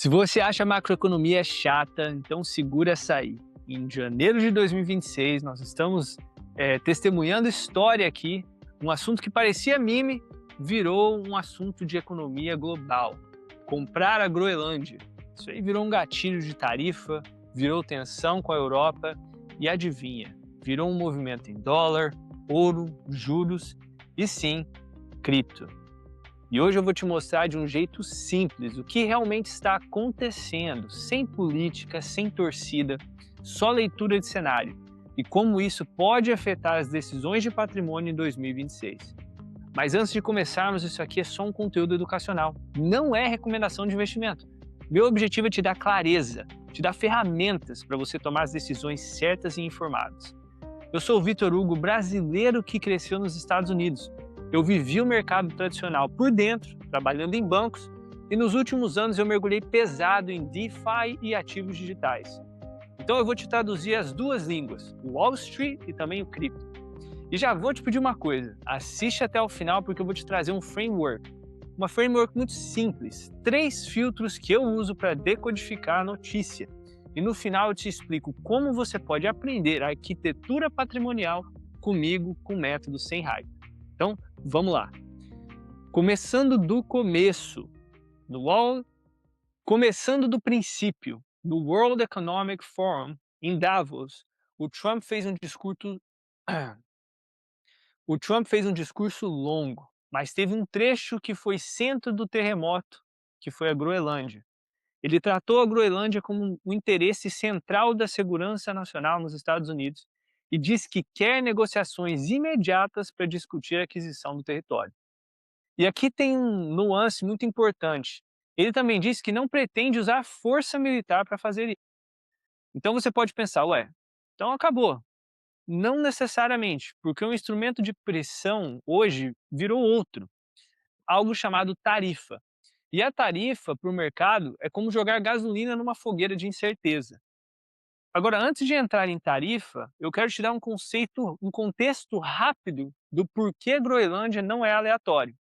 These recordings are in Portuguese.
Se você acha a macroeconomia chata, então segura essa aí. Em janeiro de 2026, nós estamos testemunhando história aqui. Um assunto que parecia meme virou um assunto de economia global. Comprar a Groenlândia. Isso aí virou um gatilho de tarifa, virou tensão com a Europa e adivinha, virou um movimento em dólar, ouro, juros e sim, cripto. E hoje eu vou te mostrar de um jeito simples o que realmente está acontecendo, sem política, sem torcida, só leitura de cenário, e como isso pode afetar as decisões de patrimônio em 2026. Mas antes de começarmos, isso aqui é só um conteúdo educacional, não é recomendação de investimento. Meu objetivo é te dar clareza, te dar ferramentas para você tomar as decisões certas e informadas. Eu sou o Vitor Hugo, brasileiro que cresceu nos Estados Unidos. Eu vivi o mercado tradicional por dentro, trabalhando em bancos, e nos últimos anos eu mergulhei pesado em DeFi e ativos digitais. Então eu vou te traduzir as duas línguas, o Wall Street e também o cripto. E já vou te pedir uma coisa, assiste até o final porque eu vou te trazer um framework. Uma framework muito simples, 3 filtros que eu uso para decodificar a notícia. E no final eu te explico como você pode aprender a arquitetura patrimonial comigo com o método sem hype. Então, vamos lá. Começando do começo, começando do princípio, no World Economic Forum em Davos, o Trump fez um discurso o Trump fez um discurso longo, mas teve um trecho que foi centro do terremoto, que foi a Groenlândia. Ele tratou a Groenlândia como um interesse central da segurança nacional nos Estados Unidos e disse que quer negociações imediatas para discutir a aquisição do território. E aqui tem um nuance muito importante. Ele também disse que não pretende usar força militar para fazer isso. Então você pode pensar, ué, então acabou. Não necessariamente, porque um instrumento de pressão hoje virou outro, algo chamado tarifa. E a tarifa para o mercado é como jogar gasolina numa fogueira de incerteza. Agora, antes de entrar em tarifa, eu quero te dar um contexto rápido do porquê a Groenlândia não é aleatório.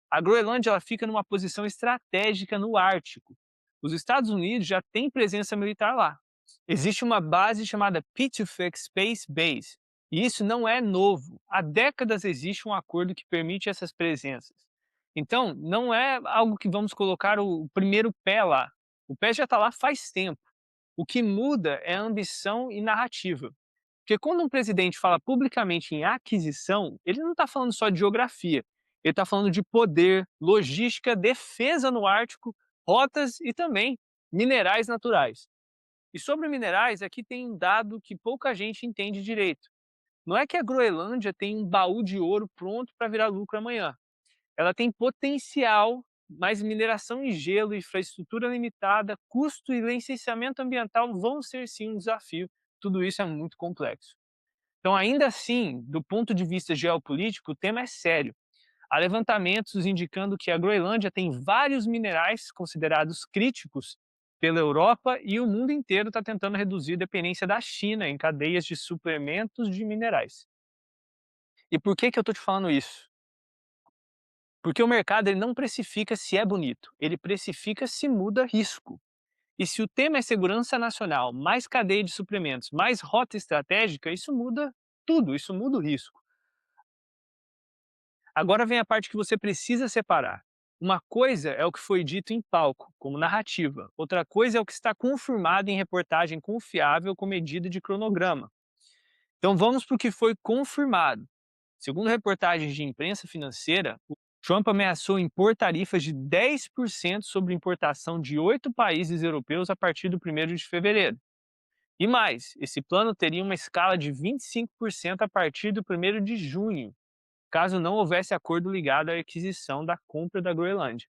A Groenlândia ela fica numa posição estratégica no Ártico. Os Estados Unidos já têm presença militar lá. Existe uma base chamada Pituffik Space Base, e isso não é novo. Há décadas existe um acordo que permite essas presenças. Então, não é algo que vamos colocar o primeiro pé lá. O pé já está lá faz tempo. O que muda é a ambição e narrativa. Porque quando um presidente fala publicamente em aquisição, ele não está falando só de geografia. Ele está falando de poder, logística, defesa no Ártico, rotas e também minerais naturais. E sobre minerais, aqui tem um dado que pouca gente entende direito. Não é que a Groenlândia tem um baú de ouro pronto para virar lucro amanhã. Ela tem potencial, mas mineração em gelo, infraestrutura limitada, custo e licenciamento ambiental vão ser sim um desafio. Tudo isso é muito complexo. Então, ainda assim, do ponto de vista geopolítico, o tema é sério. Há levantamentos indicando que a Groenlândia tem vários minerais considerados críticos pela Europa e o mundo inteiro está tentando reduzir a dependência da China em cadeias de suplementos de minerais. E por que eu estou te falando isso? Porque o mercado ele não precifica se é bonito, ele precifica se muda risco. E se o tema é segurança nacional, mais cadeia de suplementos, mais rota estratégica, isso muda tudo, isso muda o risco. Agora vem a parte que você precisa separar. Uma coisa é o que foi dito em palco, como narrativa. Outra coisa é o que está confirmado em reportagem confiável com medida de cronograma. Então vamos para o que foi confirmado. Segundo reportagens de imprensa financeira, o Trump ameaçou impor tarifas de 10% sobre importação de 8 países europeus a partir do 1º de fevereiro. E mais, esse plano teria uma escala de 25% a partir do 1º de junho, caso não houvesse acordo ligado à aquisição da compra da Groenlândia.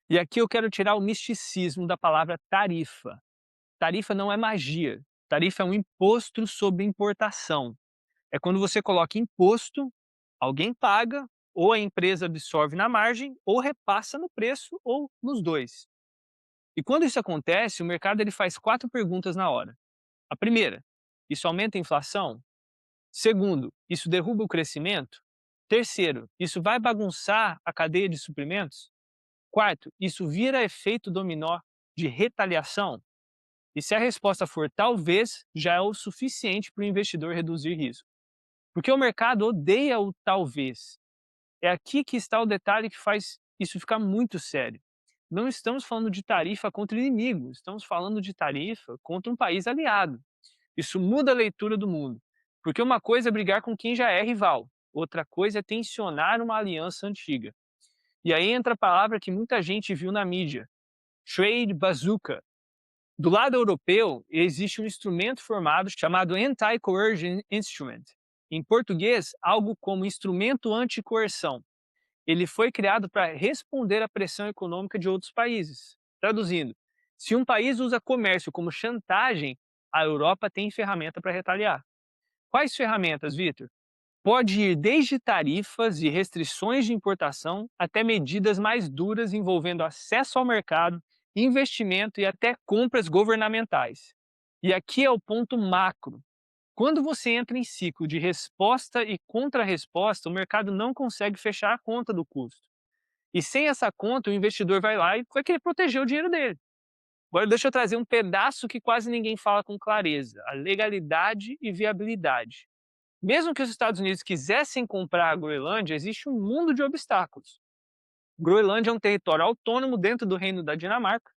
E aqui eu quero tirar o misticismo da palavra tarifa. Tarifa não é magia. Tarifa é um imposto sobre importação. É quando você coloca imposto, alguém paga, ou a empresa absorve na margem, ou repassa no preço, ou nos dois. E quando isso acontece, o mercado ele faz 4 perguntas na hora. A primeira, isso aumenta a inflação? Segundo, isso derruba o crescimento? Terceiro, isso vai bagunçar a cadeia de suprimentos? Quarto, isso vira efeito dominó? de retaliação? E se a resposta for talvez, já é o suficiente para o investidor reduzir risco. Porque o mercado odeia o talvez. É aqui que está o detalhe que faz isso ficar muito sério. Não estamos falando de tarifa contra o inimigo, estamos falando de tarifa contra um país aliado. Isso muda a leitura do mundo. Porque uma coisa é brigar com quem já é rival, outra coisa é tensionar uma aliança antiga. E aí entra a palavra que muita gente viu na mídia: trade bazooka. Do lado europeu, existe um instrumento formado chamado Anti-Coercion Instrument. Em português, algo como instrumento anticoerção. Ele foi criado para responder à pressão econômica de outros países. Traduzindo, se um país usa comércio como chantagem, a Europa tem ferramenta para retaliar. Quais ferramentas, Vitor? Pode ir desde tarifas e restrições de importação até medidas mais duras envolvendo acesso ao mercado, investimento e até compras governamentais. E aqui é o ponto macro. Quando você entra em ciclo de resposta e contra-resposta, o mercado não consegue fechar a conta do custo. E sem essa conta, o investidor vai lá e vai querer proteger o dinheiro dele. Agora, deixa eu trazer um pedaço que quase ninguém fala com clareza: a legalidade e viabilidade. Mesmo que os Estados Unidos quisessem comprar a Groenlândia, existe um mundo de obstáculos. Groenlândia é um território autônomo dentro do Reino da Dinamarca.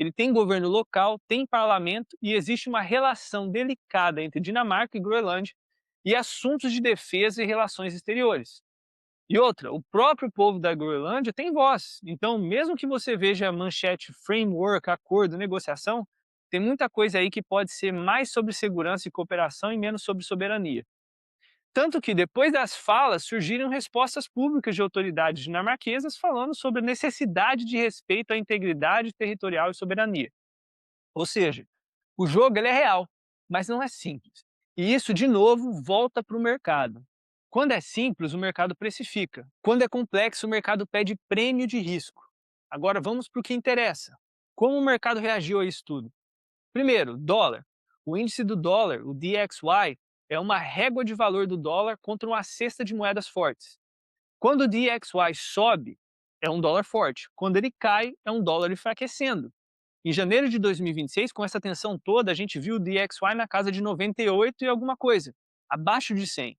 Ele tem governo local, tem parlamento e existe uma relação delicada entre Dinamarca e Groenlândia e assuntos de defesa e relações exteriores. E outra, o próprio povo da Groenlândia tem voz. Então, mesmo que você veja a manchete framework, acordo, negociação, tem muita coisa aí que pode ser mais sobre segurança e cooperação e menos sobre soberania. Tanto que, depois das falas, surgiram respostas públicas de autoridades dinamarquesas falando sobre a necessidade de respeito à integridade territorial e soberania. Ou seja, o jogo ele é real, mas não é simples. E isso, de novo, volta para o mercado. Quando é simples, o mercado precifica. Quando é complexo, o mercado pede prêmio de risco. Agora vamos para o que interessa. Como o mercado reagiu a isso tudo? Primeiro, dólar. O índice do dólar, o DXY, é uma régua de valor do dólar contra uma cesta de moedas fortes. Quando o DXY sobe, é um dólar forte. Quando ele cai, é um dólar enfraquecendo. Em janeiro de 2026, com essa tensão toda, a gente viu o DXY na casa de 98 e alguma coisa, abaixo de 100.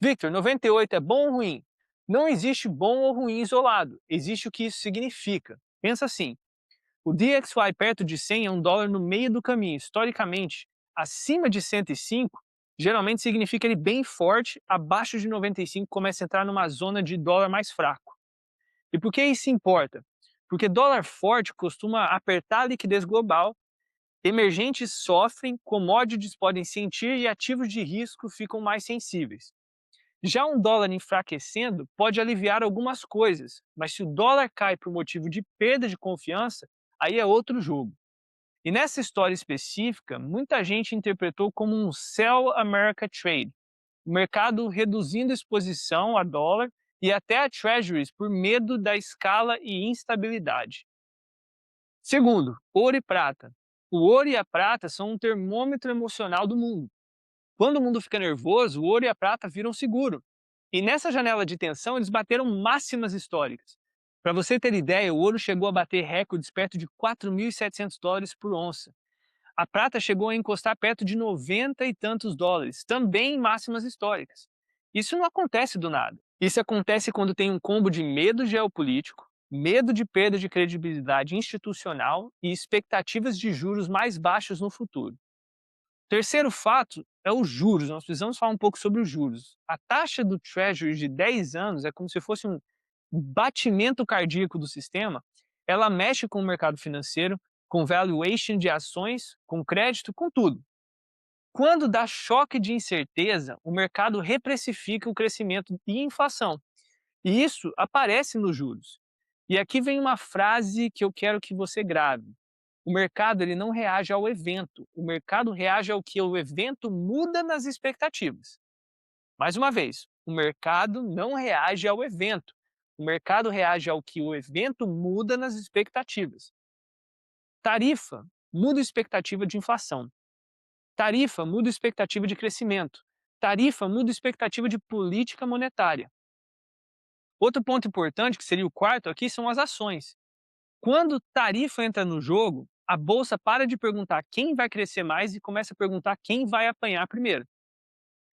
Victor, 98 é bom ou ruim? Não existe bom ou ruim isolado, existe o que isso significa. Pensa assim, o DXY perto de 100 é um dólar no meio do caminho. Historicamente, acima de 105, geralmente significa ele bem forte, abaixo de 95 começa a entrar numa zona de dólar mais fraco. E por que isso importa? Porque dólar forte costuma apertar a liquidez global, emergentes sofrem, commodities podem sentir e ativos de risco ficam mais sensíveis. Já um dólar enfraquecendo pode aliviar algumas coisas, mas se o dólar cai por motivo de perda de confiança, aí é outro jogo. E nessa história específica, muita gente interpretou como um Sell America Trade, o mercado reduzindo a exposição a dólar e até a treasuries por medo da escala e instabilidade. Segundo, ouro e prata. O ouro e a prata são um termômetro emocional do mundo. Quando o mundo fica nervoso, o ouro e a prata viram seguro. E nessa janela de tensão, eles bateram máximas históricas. Para você ter ideia, o ouro chegou a bater recordes perto de 4.700 dólares por onça. A prata chegou a encostar perto de 90 e tantos dólares, também em máximas históricas. Isso não acontece do nada. Isso acontece quando tem um combo de medo geopolítico, medo de perda de credibilidade institucional e expectativas de juros mais baixos no futuro. Terceiro fato é os juros. Nós precisamos falar um pouco sobre os juros. A taxa do Treasury de 10 anos é como se fosse um batimento cardíaco do sistema. Ela mexe com o mercado financeiro, com valuation de ações, com crédito, com tudo. Quando dá choque de incerteza, o mercado reprecifica o crescimento e inflação. E isso aparece nos juros. E aqui vem uma frase que eu quero que você grave. O mercado ele não reage ao evento, o mercado reage ao que o evento muda nas expectativas. Mais uma vez, o mercado não reage ao evento, o mercado reage ao que o evento muda nas expectativas. Tarifa muda a expectativa de inflação. Tarifa muda a expectativa de crescimento. Tarifa muda a expectativa de política monetária. Outro ponto importante, que seria o quarto aqui, são as ações. Quando tarifa entra no jogo, A bolsa para de perguntar quem vai crescer mais e começa a perguntar quem vai apanhar primeiro.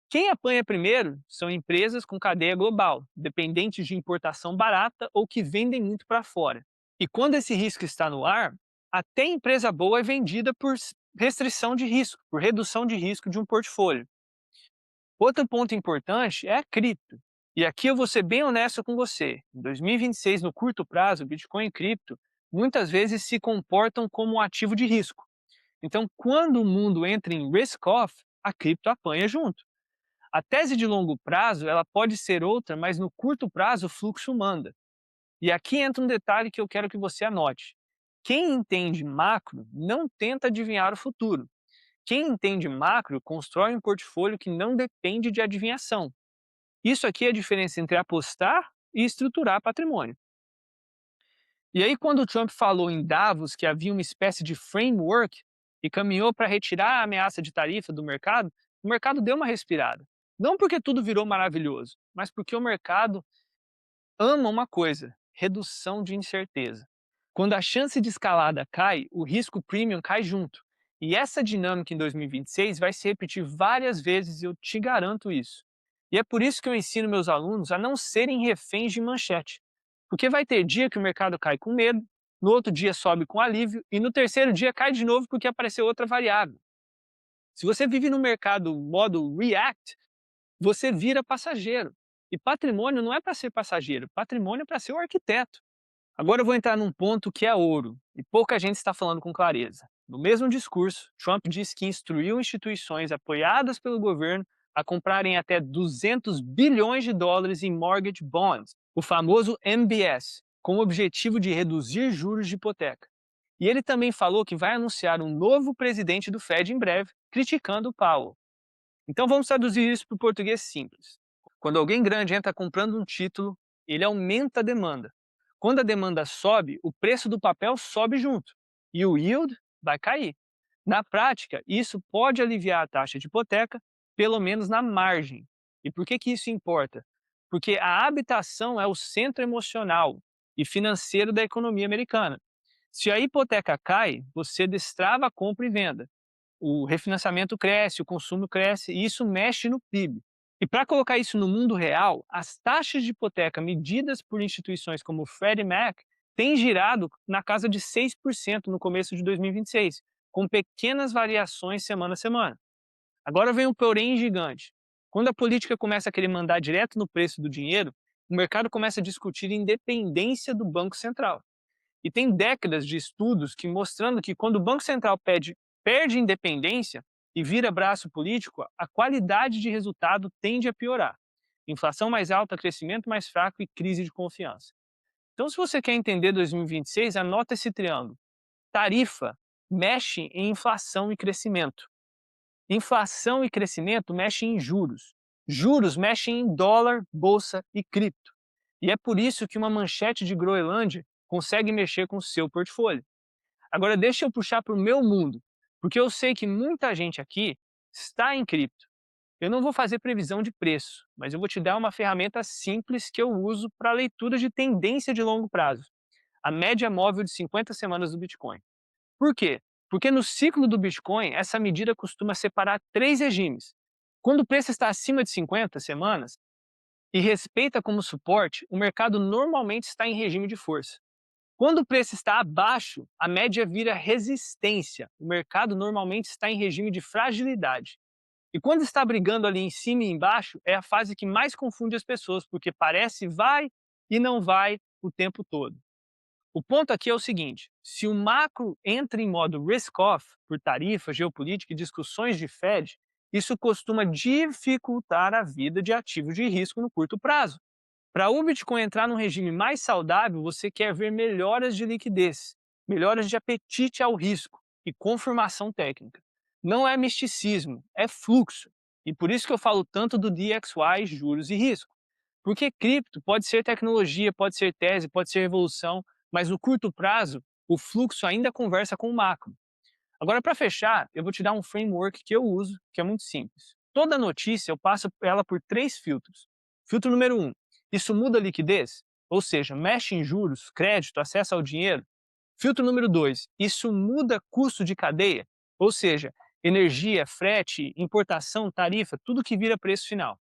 Quem apanha primeiro são empresas com cadeia global, dependentes de importação barata ou que vendem muito para fora. E quando esse risco está no ar, até empresa boa é vendida por restrição de risco, por redução de risco de um portfólio. Outro ponto importante é a cripto. E aqui eu vou ser bem honesto com você. Em 2026, no curto prazo, Bitcoin e cripto muitas vezes se comportam como um ativo de risco. Então, quando o mundo entra em risk-off, a cripto apanha junto. A tese de longo prazo ela pode ser outra, mas no curto prazo o fluxo manda. E aqui entra um detalhe que eu quero que você anote. Quem entende macro não tenta adivinhar o futuro. Quem entende macro constrói um portfólio que não depende de adivinhação. Isso aqui é a diferença entre apostar e estruturar patrimônio. E aí, quando o Trump falou em Davos que havia uma espécie de framework e caminhou para retirar a ameaça de tarifa do mercado, o mercado deu uma respirada. Não porque tudo virou maravilhoso, mas porque o mercado ama uma coisa: redução de incerteza. Quando a chance de escalada cai, o risco premium cai junto. E essa dinâmica em 2026 vai se repetir várias vezes, e eu te garanto isso. E é por isso que eu ensino meus alunos a não serem reféns de manchete. Porque vai ter dia que o mercado cai com medo, no outro dia sobe com alívio e no terceiro dia cai de novo porque apareceu outra variável. Se você vive no mercado modo react, você vira passageiro. E patrimônio não é para ser passageiro, patrimônio é para ser o arquiteto. Agora eu vou entrar num ponto que é ouro, e pouca gente está falando com clareza. No mesmo discurso, Trump disse que instruiu instituições apoiadas pelo governo a comprarem até 200 bilhões de dólares em mortgage bonds, o famoso MBS, com o objetivo de reduzir juros de hipoteca. E ele também falou que vai anunciar um novo presidente do Fed em breve, criticando o Powell. Então vamos traduzir isso para o português simples. Quando alguém grande entra comprando um título, ele aumenta a demanda. Quando a demanda sobe, o preço do papel sobe junto e o yield vai cair. Na prática, isso pode aliviar a taxa de hipoteca, pelo menos na margem. E por que isso importa? Porque a habitação é o centro emocional e financeiro da economia americana. Se a hipoteca cai, você destrava a compra e venda. O refinanciamento cresce, o consumo cresce e isso mexe no PIB. E para colocar isso no mundo real, as taxas de hipoteca medidas por instituições como o Freddie Mac têm girado na casa de 6% no começo de 2026, com pequenas variações semana a semana. Agora vem um porém gigante. Quando a política começa a querer mandar direto no preço do dinheiro, o mercado começa a discutir independência do Banco Central. E tem décadas de estudos que mostrando que quando o Banco Central perde independência e vira braço político, a qualidade de resultado tende a piorar. Inflação mais alta, crescimento mais fraco e crise de confiança. Então, se você quer entender 2026, anota esse triângulo. Tarifa mexe em inflação e crescimento. Inflação e crescimento mexem em juros. Juros mexem em dólar, bolsa e cripto. E é por isso que uma manchete de Groenlândia consegue mexer com o seu portfólio. Agora deixa eu puxar para o meu mundo, porque eu sei que muita gente aqui está em cripto. Eu não vou fazer previsão de preço, mas eu vou te dar uma ferramenta simples que eu uso para leitura de tendência de longo prazo, a média móvel de 50 semanas do Bitcoin. Por quê? Porque no ciclo do Bitcoin, essa medida costuma separar três regimes. Quando o preço está acima de 50 semanas e respeita como suporte, o mercado normalmente está em regime de força. Quando o preço está abaixo, a média vira resistência. O mercado normalmente está em regime de fragilidade. E quando está brigando ali em cima e embaixo, é a fase que mais confunde as pessoas, porque parece vai e não vai o tempo todo. O ponto aqui é o seguinte: se o macro entra em modo risk-off por tarifa, geopolítica e discussões de Fed, isso costuma dificultar a vida de ativos de risco no curto prazo. Para o Bitcoin entrar num regime mais saudável, você quer ver melhoras de liquidez, melhoras de apetite ao risco e confirmação técnica. Não é misticismo, é fluxo. E por isso que eu falo tanto do DXY, juros e risco. Porque cripto pode ser tecnologia, pode ser tese, pode ser revolução, mas no curto prazo, o fluxo ainda conversa com o macro. Agora, para fechar, eu vou te dar um framework que eu uso, que é muito simples. Toda notícia eu passo ela por três filtros. Filtro número 1, isso muda a liquidez? Ou seja, mexe em juros, crédito, acesso ao dinheiro? Filtro número 2, isso muda custo de cadeia? Ou seja, energia, frete, importação, tarifa, tudo que vira preço final.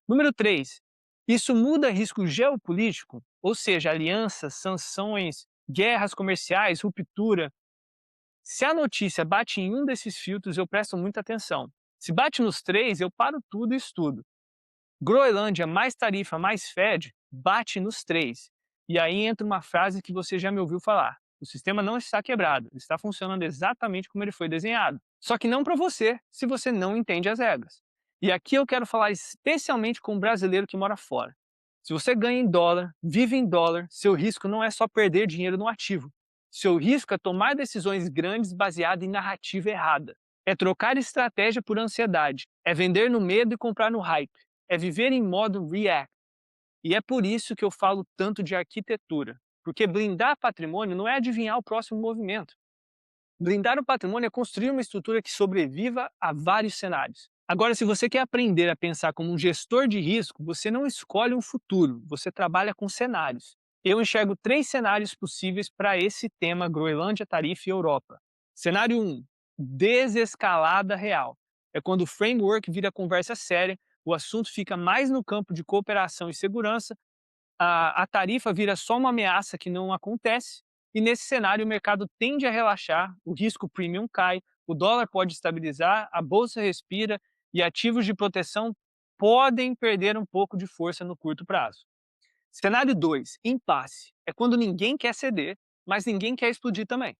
Número 3, isso muda risco geopolítico? Ou seja, alianças, sanções, guerras comerciais, ruptura. Se a notícia bate em um desses filtros, eu presto muita atenção. Se bate nos três, eu paro tudo e estudo. Groenlândia mais tarifa mais Fed, bate nos três. E aí entra uma frase que você já me ouviu falar. O sistema não está quebrado, ele está funcionando exatamente como ele foi desenhado. Só que não para você, se você não entende as regras. E aqui eu quero falar especialmente com o brasileiro que mora fora. Se você ganha em dólar, vive em dólar, seu risco não é só perder dinheiro no ativo. Seu risco é tomar decisões grandes baseadas em narrativa errada. É trocar estratégia por ansiedade. É vender no medo e comprar no hype. É viver em modo react. E é por isso que eu falo tanto de arquitetura. Porque blindar patrimônio não é adivinhar o próximo movimento. Blindar o patrimônio é construir uma estrutura que sobreviva a vários cenários. Agora, se você quer aprender a pensar como um gestor de risco, você não escolhe um futuro, você trabalha com cenários. Eu enxergo 3 cenários possíveis para esse tema Groenlândia, Tarifa e Europa. Cenário 1, desescalada real. É quando o framework vira conversa séria, o assunto fica mais no campo de cooperação e segurança, a tarifa vira só uma ameaça que não acontece, e nesse cenário o mercado tende a relaxar, o risco premium cai, o dólar pode estabilizar, a bolsa respira e ativos de proteção podem perder um pouco de força no curto prazo. Cenário 2, impasse. É quando ninguém quer ceder, mas ninguém quer explodir também.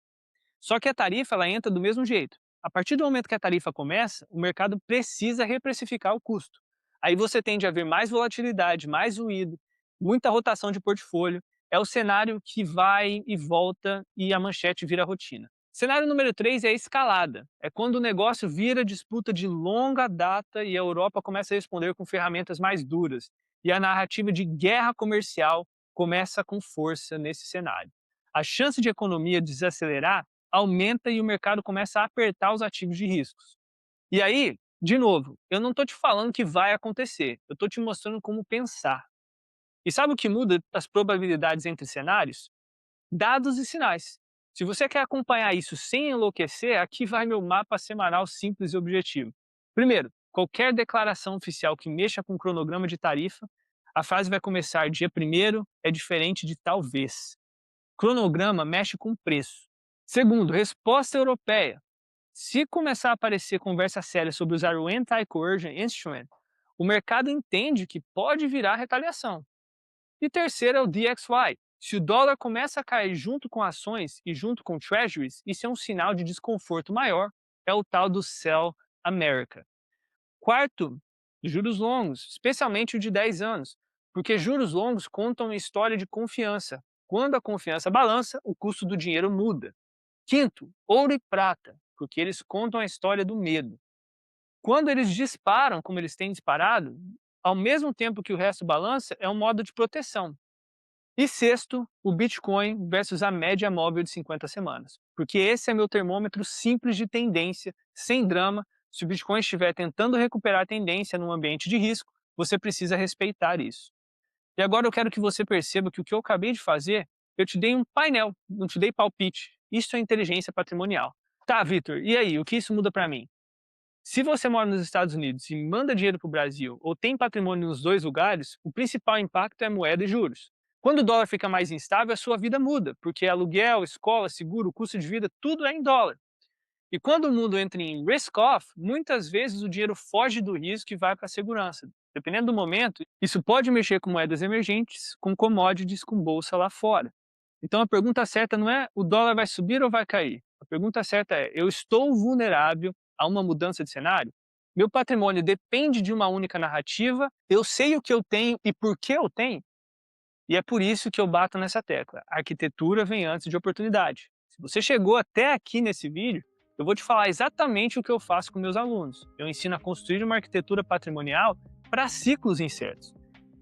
Só que a tarifa ela entra do mesmo jeito. A partir do momento que a tarifa começa, o mercado precisa reprecificar o custo. Aí você tende a ver mais volatilidade, mais ruído, muita rotação de portfólio. É o cenário que vai e volta e a manchete vira rotina. Cenário número 3 é a escalada. É quando o negócio vira disputa de longa data e a Europa começa a responder com ferramentas mais duras. E a narrativa de guerra comercial começa com força nesse cenário. A chance de economia desacelerar aumenta e o mercado começa a apertar os ativos de riscos. E aí, de novo, eu não estou te falando que vai acontecer, eu estou te mostrando como pensar. E sabe o que muda as probabilidades entre cenários? Dados e sinais. Se você quer acompanhar isso sem enlouquecer, aqui vai meu mapa semanal simples e objetivo. Primeiro, qualquer declaração oficial que mexa com o cronograma de tarifa, a frase vai começar dia 1º é diferente de talvez. Cronograma mexe com preço. Segundo, resposta europeia. Se começar a aparecer conversa séria sobre usar o Anti-Coercion Instrument, o mercado entende que pode virar retaliação. E terceiro é o DXY. Se o dólar começa a cair junto com ações e junto com treasuries, isso é um sinal de desconforto maior, é o tal do Sell America. Quarto, juros longos, especialmente o de 10 anos, porque juros longos contam uma história de confiança. Quando a confiança balança, o custo do dinheiro muda. Quinto, ouro e prata, porque eles contam a história do medo. Quando eles disparam, como eles têm disparado, ao mesmo tempo que o resto balança, é um modo de proteção. E sexto, o Bitcoin versus a média móvel de 50 semanas, porque esse é meu termômetro simples de tendência, sem drama. Se o Bitcoin estiver tentando recuperar a tendência num ambiente de risco, você precisa respeitar isso. E agora eu quero que você perceba que o que eu acabei de fazer, eu te dei um painel, não te dei palpite. Isso é inteligência patrimonial. Tá, Vitor, e aí, o que isso muda para mim? Se você mora nos Estados Unidos e manda dinheiro para o Brasil ou tem patrimônio nos dois lugares, o principal impacto é moeda e juros. Quando o dólar fica mais instável, a sua vida muda, porque aluguel, escola, seguro, custo de vida, tudo é em dólar. E quando o mundo entra em risk-off, muitas vezes o dinheiro foge do risco e vai para a segurança. Dependendo do momento, isso pode mexer com moedas emergentes, com commodities, com bolsa lá fora. Então a pergunta certa não é o dólar vai subir ou vai cair. A pergunta certa é, eu estou vulnerável a uma mudança de cenário? Meu patrimônio depende de uma única narrativa? Eu sei o que eu tenho e por que eu tenho? E é por isso que eu bato nessa tecla. A arquitetura vem antes de oportunidade. Se você chegou até aqui nesse vídeo, eu vou te falar exatamente o que eu faço com meus alunos. Eu ensino a construir uma arquitetura patrimonial para ciclos incertos.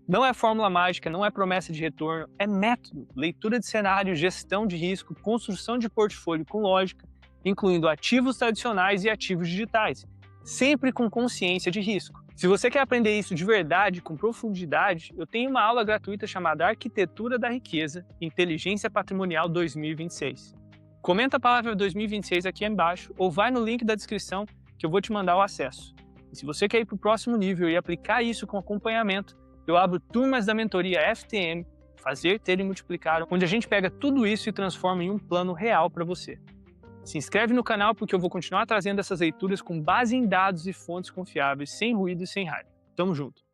Não é fórmula mágica, não é promessa de retorno, é método, leitura de cenário, gestão de risco, construção de portfólio com lógica, incluindo ativos tradicionais e ativos digitais, sempre com consciência de risco. Se você quer aprender isso de verdade, com profundidade, eu tenho uma aula gratuita chamada Arquitetura da Riqueza, Inteligência Patrimonial 2026. Comenta a palavra 2026 aqui embaixo ou vai no link da descrição que eu vou te mandar o acesso. E se você quer ir para o próximo nível e aplicar isso com acompanhamento, eu abro turmas da mentoria FTM, Fazer, Ter e Multiplicar, onde a gente pega tudo isso e transforma em um plano real para você. Se inscreve no canal porque eu vou continuar trazendo essas leituras com base em dados e fontes confiáveis, sem ruído e sem hype. Tamo junto!